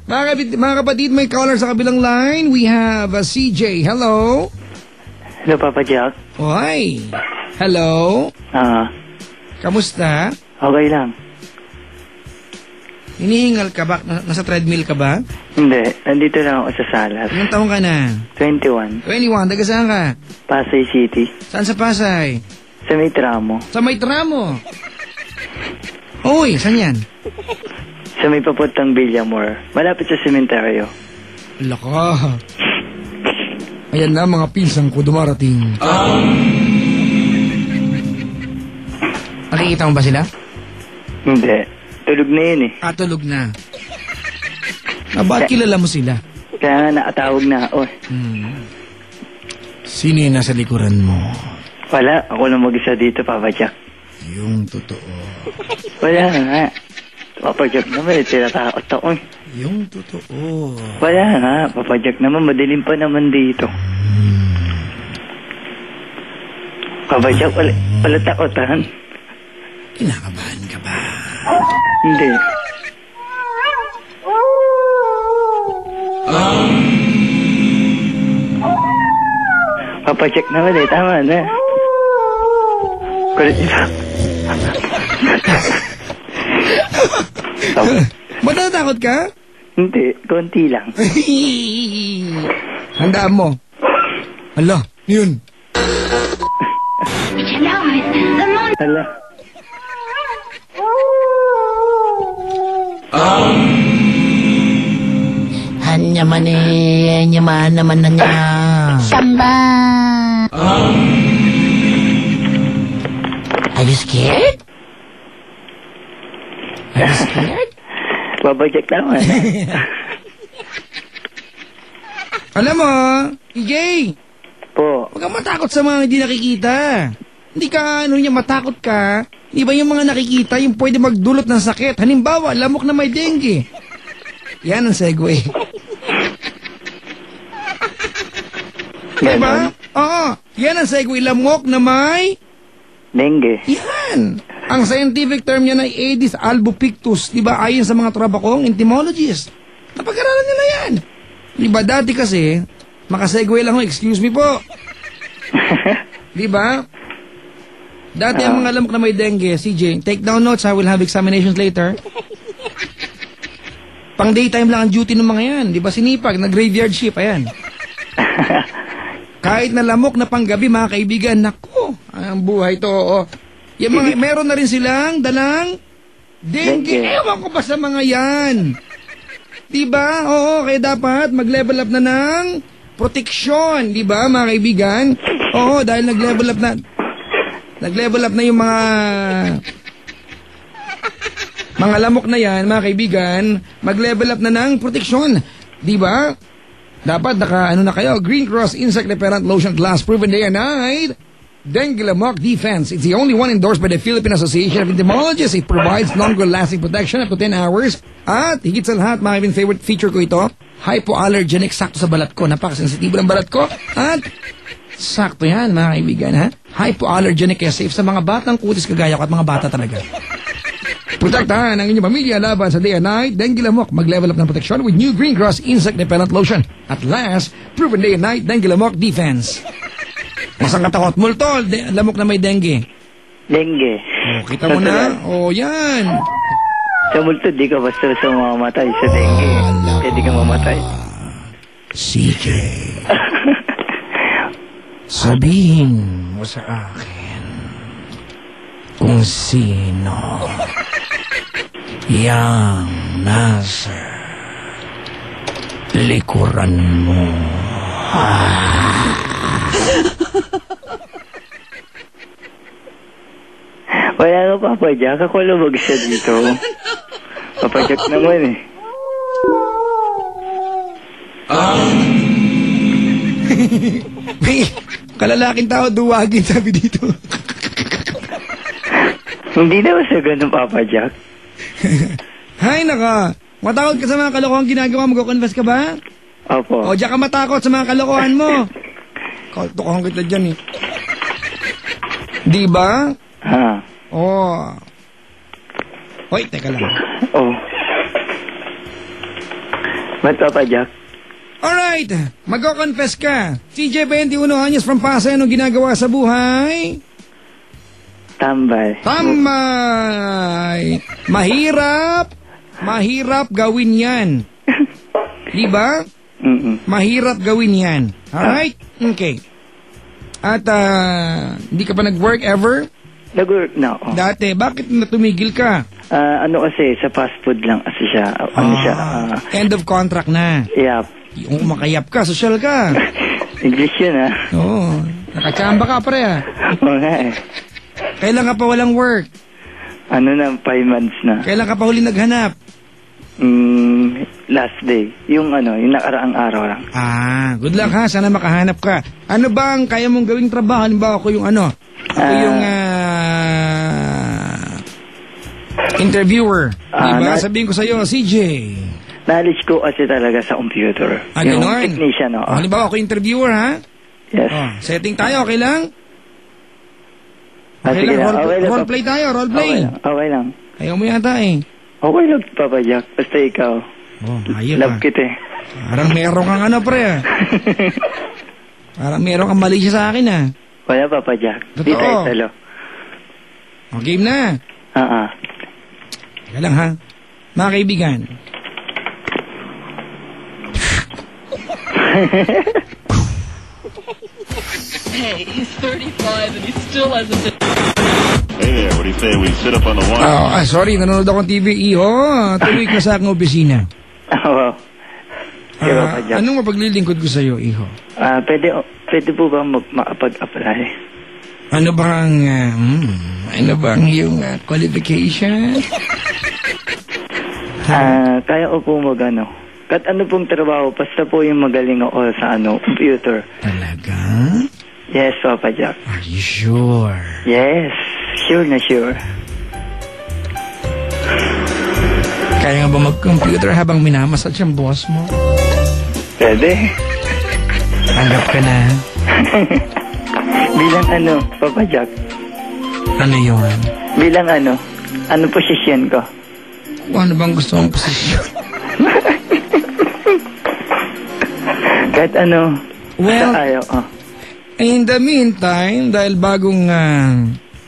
Mga kapatid, may caller sa kabilang line. We have CJ. Hello? Hello, Papa Jack. Hoy. Hello? Kamusta? Okay lang. Hinihingal ka ba? Nasa treadmill ka ba? Hindi, nandito lang ako sa salas. Ilang taong ka na? 21. 21. Taga saan ka? Pasay City. Saan sa Pasay? Sa may tramo. Sa may tramo? Uy, saan yan? Sa may papuntang Villamor. Malapit sa sementeryo. Laka. Ayan na mga pinsang ko dumarating. Nakikita mo ba sila? Hindi. Tulog na yun eh. Tulog na. Bakit kilala mo sila? Kaya nga nakatawag na ako. Sino yung nasa likuran mo? Wala. Ako lang mag-isa dito, Papa Jack. Yung totoo. Wala nga. Papa Jack naman, tinatakot ako eh. Yung totoo. Wala nga. Papa Jack naman, madilim pa naman dito. Papa Jack, wala takotan. Kinakabahan ka ba? Hindi. Papa Jack naman eh, tama na. Kulit ito. Ba't natatakot ka? Hindi, konti lang. Handaan mo. Hala, yun. Hala. Nyaman naman na niya. Samba. Are you scared? Are you scared? Babajak naman. Alam mo, EJ. Po. Huwag kang matakot sa mga hindi nakikita. Hindi ka, matakot ka. Di ba yung mga nakikita, yung pwede magdulot ng sakit. Halimbawa, lamok na may dengue. Yan ang segue. Diba? Oo. Yan ang segue. Lamok na may dengue. Yan. Ang scientific term niya ay Aedes albopictus. Diba? Ayon sa mga trabakong entomologists. Napag-aralan nila yan. Diba? Dati kasi, makasegue lang ako. Excuse me po. Diba? Dati ang mga lamok na may dengue, CJ, take down notes. I will have examinations later. Pang daytime lang ang duty ng mga yan. Diba? Sinipag, nag-graveyard shift. Ayan. Kahit na lamok na panggabi, mga kaibigan, naku, ang buhay to, oo. Yung mga, meron na rin silang dalang dengue. Ewan ko ba sa mga yan? Diba? Oo, kaya dapat mag-level up na ng proteksyon. Diba, mga kaibigan? Oo, dahil nag-level up na yung mga lamok na yan, mga kaibigan, mag-level up na ng proteksyon. Diba? Dapat na kayo, Green Cross Insect Repellent Lotion Glass, proven day and night. Dengue Lamok Defense. It's the only one endorsed by the Philippine Association of Entomologists. It provides longer-lasting protection up to 10 hours. At higit sa lahat, mga favorite feature ko ito, hypoallergenic, sakto sa balat ko. Napakasensitibo ng balat ko. At sakto yan, mga kaibigan, ha? Hypoallergenic kaya safe sa mga batang kutis kagaya ko at mga bata talaga. Protektahan ang inyong pamilya laban sa day and night. Dengue Lamok. Mag-level up ng proteksyon with new Green Cross Insect Repellent Lotion. At last, proven day and night Dengue Lamok Defense. Masang katakot. Multol, lamok na may dengue. Dengue. Kita mo na? Yan. Sa multo, di ka basta mamamatay sa dengue. Kaya di ka mamatay. CJ. Sabihin mo sa akin kung sino yang nasa likuran mo. Wala ka, Papa Jack. Ako lumag siya dito. Papa Jack naman eh. May kalalaking tao duwagin, sabi dito. Hindi naman sa ganun, Papa Jack. Hay naka, matakot ka sa mga kalokohan ginagawa, mag-confess ka ba? Opo. O, diyan ka matakot sa mga kalokohan mo. Kaltokohan kita dyan eh. Di ba? Ha? Hoy, teka lang. Ba't Papa Jack? Alright, magko-confess ka. CJ, 21 anyos from Pasay, anong ginagawa sa buhay? Tambay. Tamay! Mahirap gawin yan. Di ba? Mahirap gawin yan. Alright? Okay. At hindi ka pa nag-work ever? Nag-work na ako. Dati, bakit tumigil ka? Ano kasi, sa fast food lang kasi siya. End of contract na. Yep. Yung makayap ka, social ka. English yun Oo. Nakachamba ka pre Oo nga eh. Kailan ka pa walang work? Ano na, 5 months na. Kailan ka pa huli naghanap? Last day. Yung nakaraang araw lang. Good luck ha. Sana makahanap ka. Ano ba ang kaya mong gawing trabaho? Halimbawa ako yung yung interviewer. Diba? Sabihin ko sa'yo, CJ. Knowledge ko kasi talaga sa computer. Yung ganun. technician, Halimbawa ako interviewer ha? Yes. Setting tayo, okay lang? Okay sige lang, lang. roleplay tayo, roleplay. Okay lang. Ayaw mo yata eh. Okay lang, Papa Jack. Basta ikaw. Ayun Love kita eh. Parang meron kang pre Parang meron kang mali siya sa akin Wala, Papa Jack. Totoo. Di tayo talo. Game na. Teka lang ha. Mga kaibigan. Hey, he's 35 and he still hasn't been... Hey there, what do you say we sit up on the wall? Sorry, nanonood akong TV. Iho, tuloy ka sa aking opisina. Oo. Papa Jack. Anong mapaglilingkod ko sa'yo, Iho? Pwede po ba makapag-apply? Ano bang yung qualification? Kaya ko po Kahit ano pong trabaho, basta po yung magaling ako sa computer. Talaga? Yes, Papa Jack. Are you sure? Yes, sure na sure. Kaya nga ba mag-computer habang minamasal siyang boss mo? Pwede. Tanggap ka na. Bilang Papa Jack? Ano yun? Bilang Ano posisyon ko? Ano bang gusto mong posisyon? Kahit Well, ayaw. In the meantime, dahil bagong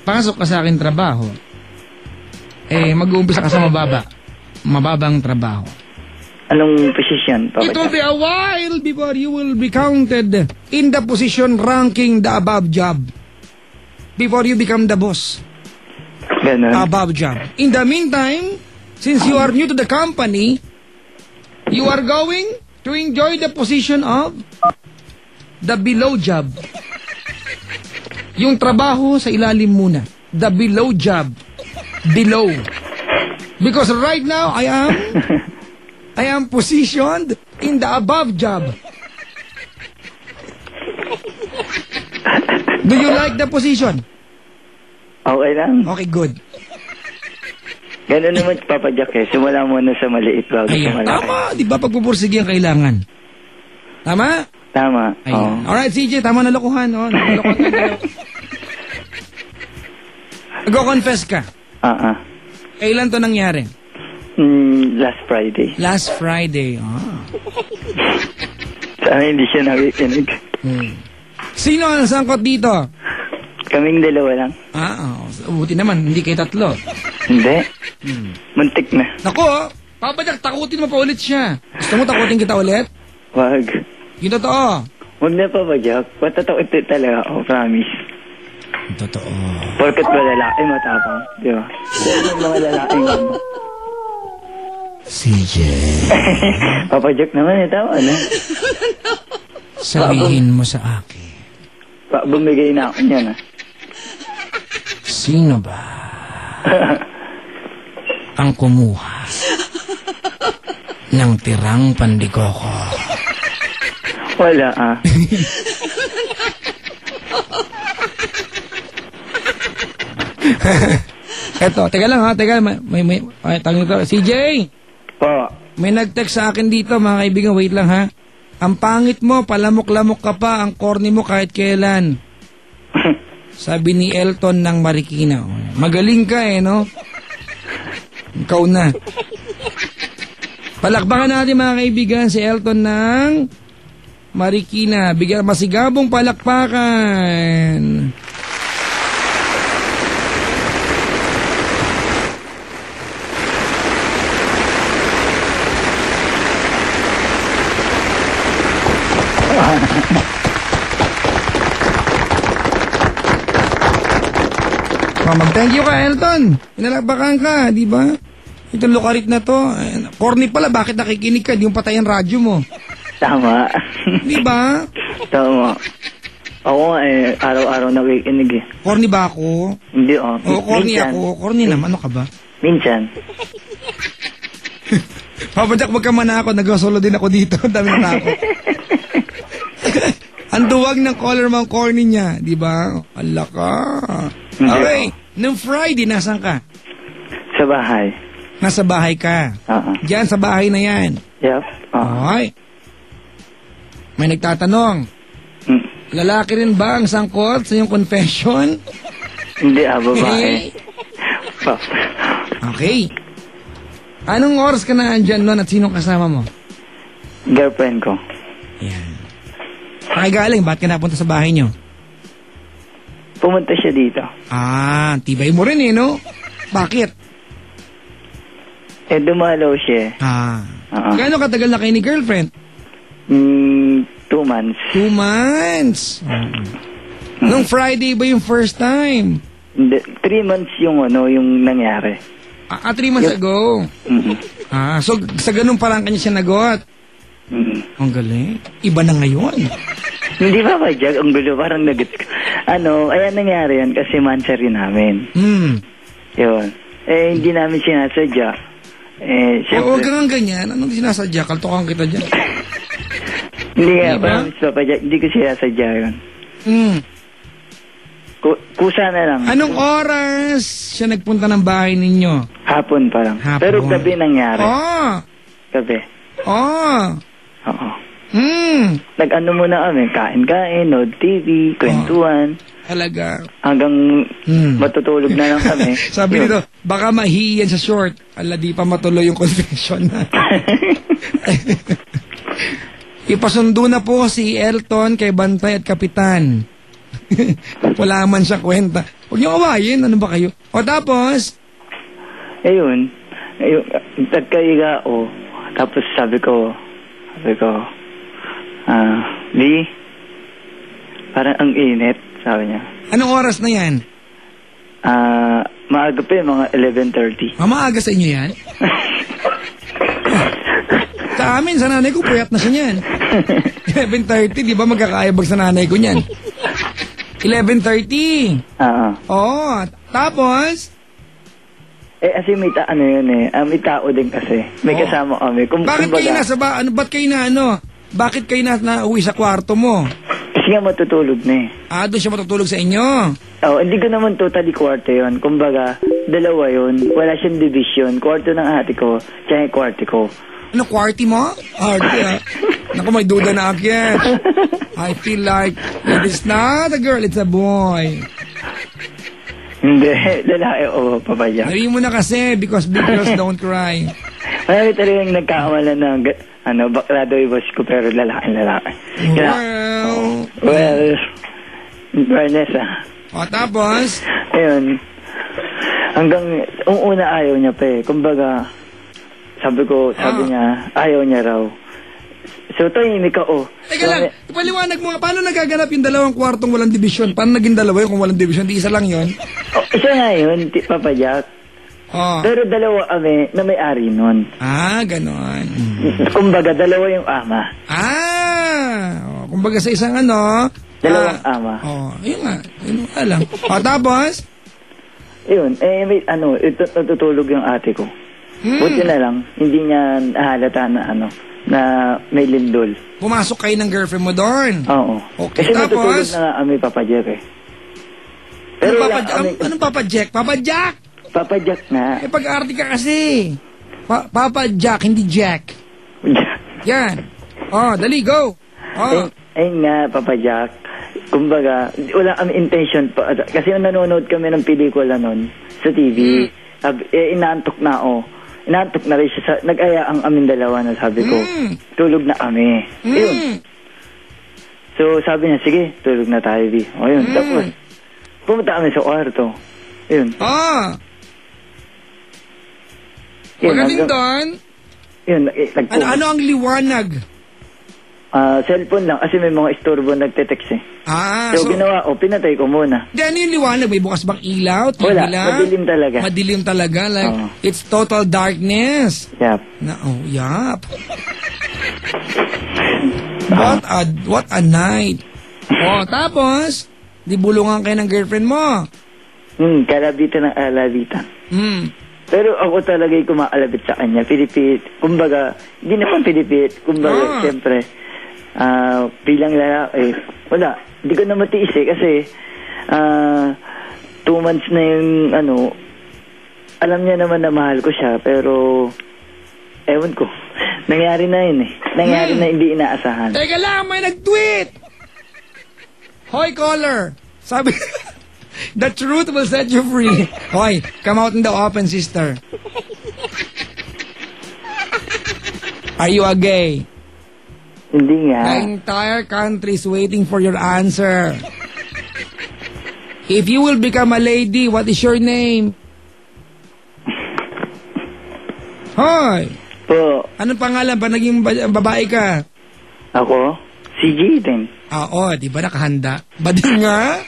pasok ka sa akin trabaho, mag-uumpisa ka sa mababang trabaho. Anong posisyon, Papa It will Jack? be a while before you will be counted in the position ranking the above job. Before you become the boss. Ganun. Above job. In the meantime, since you are new to the company, you are going to enjoy the position of the below job. Yung trabaho sa ilalim muna. The below job. Below. Because right now, I am positioned in the above job. Do you like the position? Okay lang. Okay, good. Ganun naman, Papa Jack eh. Simula muna sa maliit bago sa malaki. Tama. Di ba pagpupursige ang kailangan? Tama? Tama. Ayan. Alright, CJ, tama na lokohan. Nag-confess ka. Kailan to nangyari? Last Friday. Last Friday. Sana hindi siya nakikinig. Sino ang sangkot dito? Kaming dalawa lang. Buti naman, hindi kayo tatlo. Hindi. Muntik na. Naku, Papa Jack, takutin mo pa ulit siya. Gusto mo takutin kita ulit? Wag. Yung totoo. Wag na, Papa Jack. Patatakutin talaga ako, promise. Yung totoo. Porket ba lalaki matapang? Di ba? Yung mga lalaki mo. CJ. Papa Jack naman tama na. Sabihin mo sa akin. Bumigay na ako niyan Sino ba ang kumuha ng tirang pandikoko? Wala Eto, teka lang CJ! Po. May nag-text sa akin dito, mga kaibigan, wait lang ha. Ang pangit mo, palamok-lamok ka pa, ang corny mo kahit kailan. Sabi ni Elton ng Marikina. Magaling ka no? Ikaw na. Palakpakan natin mga kaibigan si Elton ng Marikina. Bigyan masigabong palakpakan. Mag-thank you ka, Elton. Pinalakpakan ka, di ba? Itong lukarit na to. Corny pala, bakit nakikinig ka? Di yung patay ang radyo mo. Tama. Di ba? Tama. Ako nga araw-araw nakikinig eh. Corny ba ako? Hindi oh. Oo, corny Minsan. ako. Corny naman, ano ka ba? Minsan. Papa Jack, wag ka mana ako. Nag-solo din ako dito. Ang dami na ako. Ang duwag ng color mga corny niya. Di ba? Ala ka. Okay. Nung Friday, nasan ka? Sa bahay. Nasa bahay ka. Diyan sa bahay na yan. Yep. Okay. May nagtatanong. Lalaki rin ba ang sangkot sa iyong confession? Hindi babae. Okay. Anong oras ka na andyan nun at sinong kasama mo? Girlfriend ko. Yan. Pakigaling, ba't ka napunta sa bahay nyo? Pumunta siya dito. Tibay mo rin no? Bakit? Dumalaw siya. Gaano katagal na kayo ni girlfriend? 2 months. 2 months? Nung Friday ba yung first time? 3 months yung nangyari. 3 months ago? So sa ganun parang kanya siya nagot? Ang galing. Iba na ngayon. Hindi ba Jack? Ang gulo, parang nagit. Ayan nangyari yan kasi mansari namin. Yun. Hindi namin sinasadya. Siyempre. Huwag kang ganyan. Anong sinasadya? Kaltokan kita dyan. Hindi nga, promise Papa Jack, hindi ko sinasadya yun. Kusa na lang. Anong oras siya nagpunta ng bahay ninyo? Hapon parang. Hapon. Pero gabi nangyari. Gabi. Oo. Nag-ano muna kami, kain-kain, nod TV, kwentuhan. Talaga. Hanggang matutulog na lang kami. Sabi nito, baka mahihiyan sa short. Ala, di pa matuloy yung confession na. Ipasundo na po si Elton kay Bantay at Kapitan. Wala man siya kwenta. Huwag niyo kawayin, ano ba kayo? O tapos? Ayun, tagkaiga o. Tapos sabi ko, Lee, parang ang init, sabi niya. Anong oras na yan? Maaga pa mga 11:30. Maaga sa inyo yan? Sa amin, sa nanay ko, puyat na siya niyan. 11:30, di ba magkakaayabag sa nanay ko niyan? 11:30. Oo, tapos? Kasi may may tao din kasi. May kasama kami. Bakit kayo nasa Bakit kayo nauwi sa kwarto mo? Kasi nga matutulog na doon siya matutulog sa inyo? Hindi ko naman totally kwarto yun. Kumbaga, dalawa yun. Wala siyang division. Kwarto ng ate ko, tsaka yung kwarto ko. Ano, kwarti mo? Naku, may duda na akyat. I feel like it is not a girl, it's a boy. Hindi, lalaki o papaya. Sabihin mo na kasi, because big girls don't cry. Marami talagang nagkakamala na bakla daw yung boss ko pero lalaki. Well, fairness tapos? Ayun. Hanggang, una ayaw niya pa Kumbaga, sabi niya, ayaw niya raw. So, tahimik ka Teka lang, ipaliwanag mo nga, paano nagaganap yung dalawang kwartong walang division? Paano naging dalawa yun kung walang division? Di isa lang yun? Isa nga yun, Papa Jack. Pero dalawa kami na may-ari nun. Ganon. Kumbaga, dalawa yung ama. Kumbaga sa isang dalawang ama. Yun nga. Yun nga lang. Tapos? Yun, may natutulog yung ate ko. Buti na lang, hindi niya nahalata na may lindol. Pumasok kayo ng girlfriend mo doon? Oo. Okay, kasi tapos? natutulog na kami, Papa Jack Pero anong Papa Jack? Papa Jack? Papa Jack na. Pag-arte ka kasi. Papa Jack, hindi Jack. Yan. Dali, go. Ayun nga, Papa Jack. Kumbaga, wala kami intention pa. Kasi nanonood kami ng pelikula nun sa TV. Inaantok na ako. inaantok na rin siya. Nag-aya ang aming dalawa na sabi ko, tulog na kami. Yun. So, sabi niya, sige, tulog na tayo, di. O, yun. Tapos, pumunta kami sa kwarto. Yun. Pagdating doon, yun, ano ang liwanag? Cellphone lang, kasi may mga istorbo nagte-text eh. So, ginawa ko, pinatay ko muna. Di, ano yung liwanag? May bukas bang ilaw? Wala, Lang? madilim talaga. Madilim talaga, like, it's total darkness. Yep. Yap. What a night. Tapos, di bulungan kayo ng girlfriend mo. Kalabita ng alabita. Pero ako talaga yung kumaalabit sa kanya. Pilipit. Kumbaga, hindi naman pilipit. Kumbaga, siyempre, bilang lalaki, wala. Hindi ko na matiis eh. Kasi, 2 months na yung, alam niya naman na mahal ko siya. Pero, ewan ko. Nangyari na yun eh. Nangyari na hindi inaasahan. Teka lang, may nag-tweet! Hoy, caller! Sabi, the truth will set you free. Hoy, come out in the open, sister. Are you a gay? Hindi nga. The entire country is waiting for your answer. If you will become a lady, what is your name? Hoy! Po. Anong pangalan ba? Naging babae ka? Ako? Si Jaden. Di ba nakahanda? Bading nga?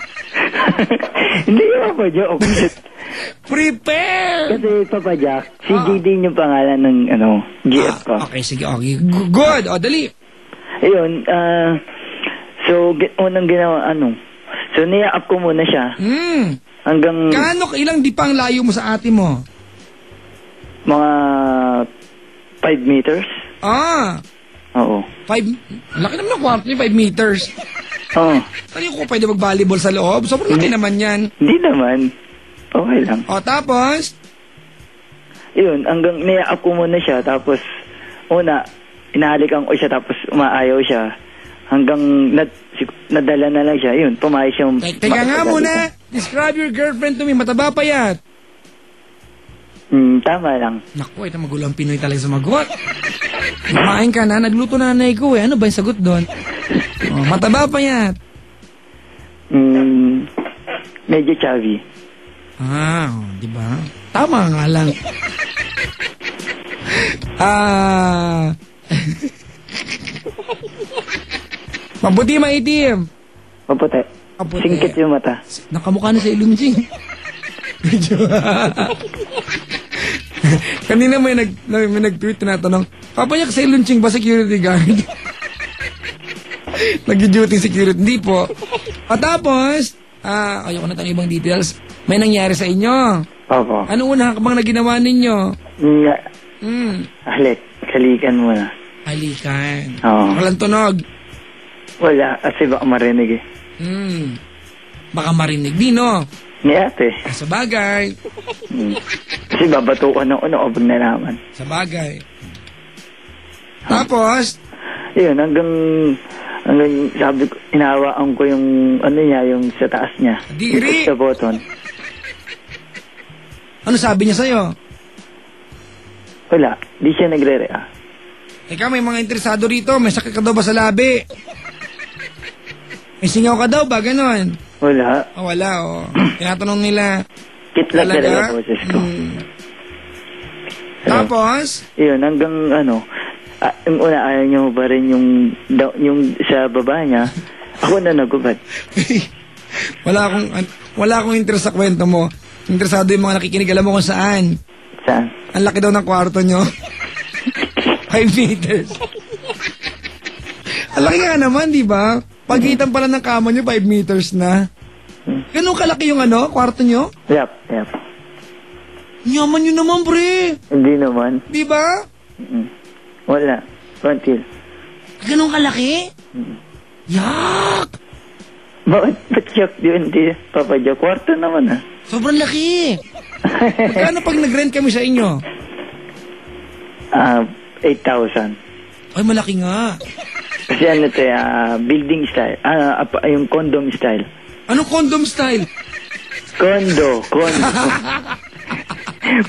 Hindi ako, joke. Prepare! Kasi Papa Jack, si Jaden yung pangalan ng GF ko. Okay, sige, okay. Good, dali. Ayun, so, unang ginawa, so, niyaap ko muna siya. Hanggang... Ilang di pang layo mo sa ate mo? Mga 5 meters. Oo. 5, laki naman ang kwarto niya, 5 meters. Ano ko pwede mag-volleyball sa loob? Sobrang laki naman yan. Hindi naman. Okay lang. Tapos? Yun, hanggang niyaap ko muna siya, tapos, inahalikan ko siya, tapos umaayaw siya. Hanggang nadala na lang siya. Yun, pumayos siya. Teka nga muna. Describe your girlfriend to me. Mataba pa yan. Tama lang. Naku, ito magulang Pinoy talaga sumagot. Kumain ka na, nagluto na nanay ko eh. Ano ba yung sagot doon? Mataba pa yan. Medyo chubby. Di ba? Tama nga lang. Mabuti maitim. Maputi. Singkit yung mata. Nakamukha na sa ilumsing. Kanina may nag-tweet tinatanong, papayak sa ilunching ba security guard? Nag-duty security. Hindi po. Tapos, ayoko na tanong ibang details. May nangyari sa inyo? Opo. Ano una bang na ginawa ninyo? Halikan muna. Halikan. Oo. Walang tunog? Wala, kasi baka marinig eh. Baka marinig. Di no? Ni ate. Sa bagay. Kasi babatukan ng kapag nalaman. Sa bagay. Tapos? Yun, hanggang sabi ko, inawaan ko yung yung sa taas niya. Diri? Sa button. Ano sabi niya sa'yo? Wala, di siya nagre-rea. Ikaw, may mga interesado rito. May sakit ka daw ba sa labi? May singaw ka daw ba? Ganon. Wala. Wala, tinatanong nila. Kitlat talaga boses ko. Tapos? Yun, hanggang yung una, ayaw niyo ba rin yung sa baba niya, ako na nagubad. wala akong interest sa kwento mo. Interesado yung mga nakikinig. Alam mo kung saan? Saan? Ang laki daw ng kwarto nyo. 5 meters. Ang laki nga naman, di ba? Pagitan pala ng kama nyo, 5 meters na. Ganun kalaki yung kwarto nyo? Yep. Yaman nyo naman, pre. Hindi naman. Di ba? Wala. Kontil. Ganun kalaki? Yak! Ba't yak yun? Hindi, Papa Joe. Kwarto naman Sobrang laki. Magkano pag nag-rent kami sa inyo? 8,000. Ay, malaki nga. Kasi building style. Yung condom style. Anong condom style? Condo.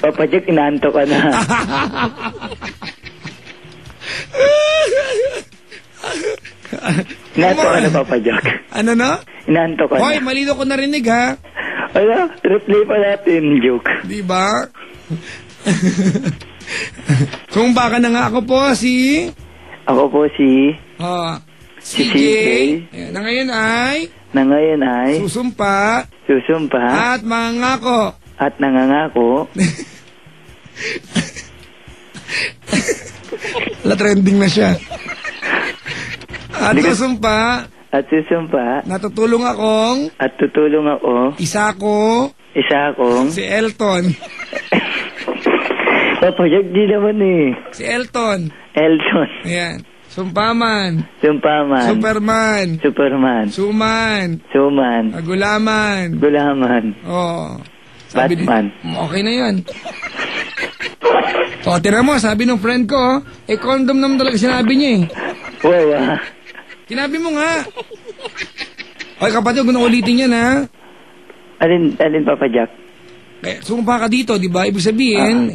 Papa Jack, inaanto ka na. Inaanto ka na, Papa Jack. Ano na? Inaanto ka Hoy, na. malino ko narinig ha. Wala, replay pa natin, joke. Di ba? Kung baka na nga ako po si... Ako po si si CJ. Ayan, na ngayon ay... Na ngayon ay Susumpa. susumpa At mangako. at nangangako. Wala, trending na siya. At susumpa. At susumpa Natutulong akong... at tutulong ako. Isa akong Si si Elton. Papa Jack, di naman eh. Si Elton. Elton. Ayan. Sumpaman. Sumpaman. Superman. Superman. Suman. Suman. Agulaman. Gulaman. Oh. Batman. Okay na yan. O, tira mo, sabi ng friend ko, condom naman talaga sinabi niya eh. Wow, Sinabi mo nga. Oy, kapatid, huwag na ulitin yan ha. Alin Papa Jack? Kaya, sumpa ka dito, di ba? Ibig sabihin,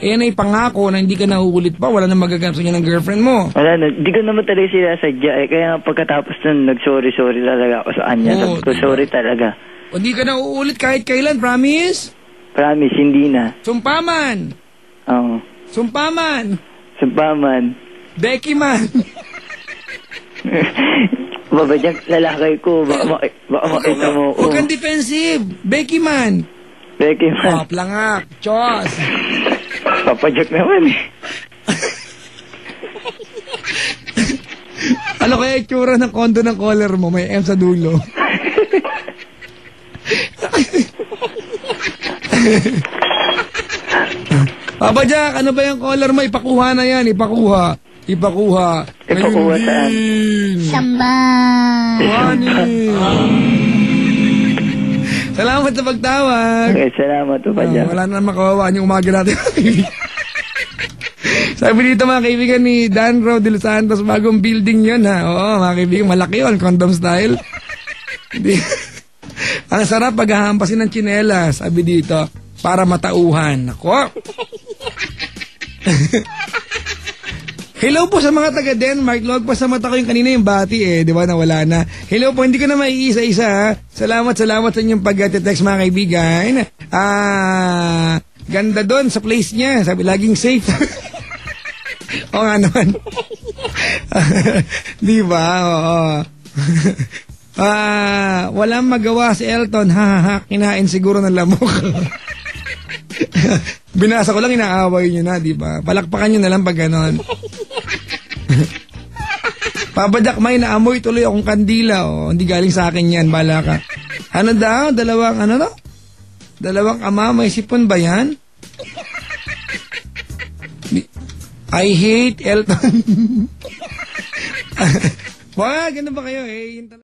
yan ay pangako na hindi ka nahuulit pa, wala na magaganap sa niya ng girlfriend mo. Wala na, di ko naman talaga sila sadya eh. Kaya pagkatapos nun, nag-sorry talaga ako sa kanya. Oo, Sabi ko, diba? sorry talaga. O hindi ka na uulit kahit kailan, promise? Promise, hindi na. Sumpaman. Oo. Sumpaman. Sumpaman. Becky man. Papa Jack, lalakay ko. Baka makita mo ko. Huwag kang defensive. Becky man. Becky man. Oh, plangak. Chos. Papa Jack naman eh. Ano kaya itsura ng kondo ng collar mo? May M sa dulo. Papa Jack, ano ba yung collar mo? Ipakuha na yan. Ipakuha. Ipakuha saan? Samba. Money. Salamat sa pagtawag. Okay, salamat Papa Jack. Wala na makawawaan yung umaga natin. Sabi dito mga kaibigan ni Dan Row de Los Santos, bagong building yun ha. Oo mga kaibigan, malaki yun, condom style. Ang sarap paghahampasin ng tsinelas, sabi dito, para matauhan. Ako. Hello po sa mga taga Denmark. Log pa sa mata ko yung kanina yung bati eh. Di ba? Nawala na. Hello po. Hindi ko na maiisa-isa ha. Salamat sa inyong pag-text mga kaibigan. Ganda doon sa place niya. Sabi, laging safe. Oo nga naman. Di ba? Oo. Walang magawa si Elton. Kinain siguro ng lamok. Binasa ko lang, inaaway nyo na, di ba? Palakpakan nyo na lang pag ganon. Papa Jack, may naamoy tuloy akong kandila. Oh. Hindi galing sa akin yan, bala ka. Ano daw? Dalawang ama, may sipon ba yan? I hate Elton. Wag, ano ba kayo eh?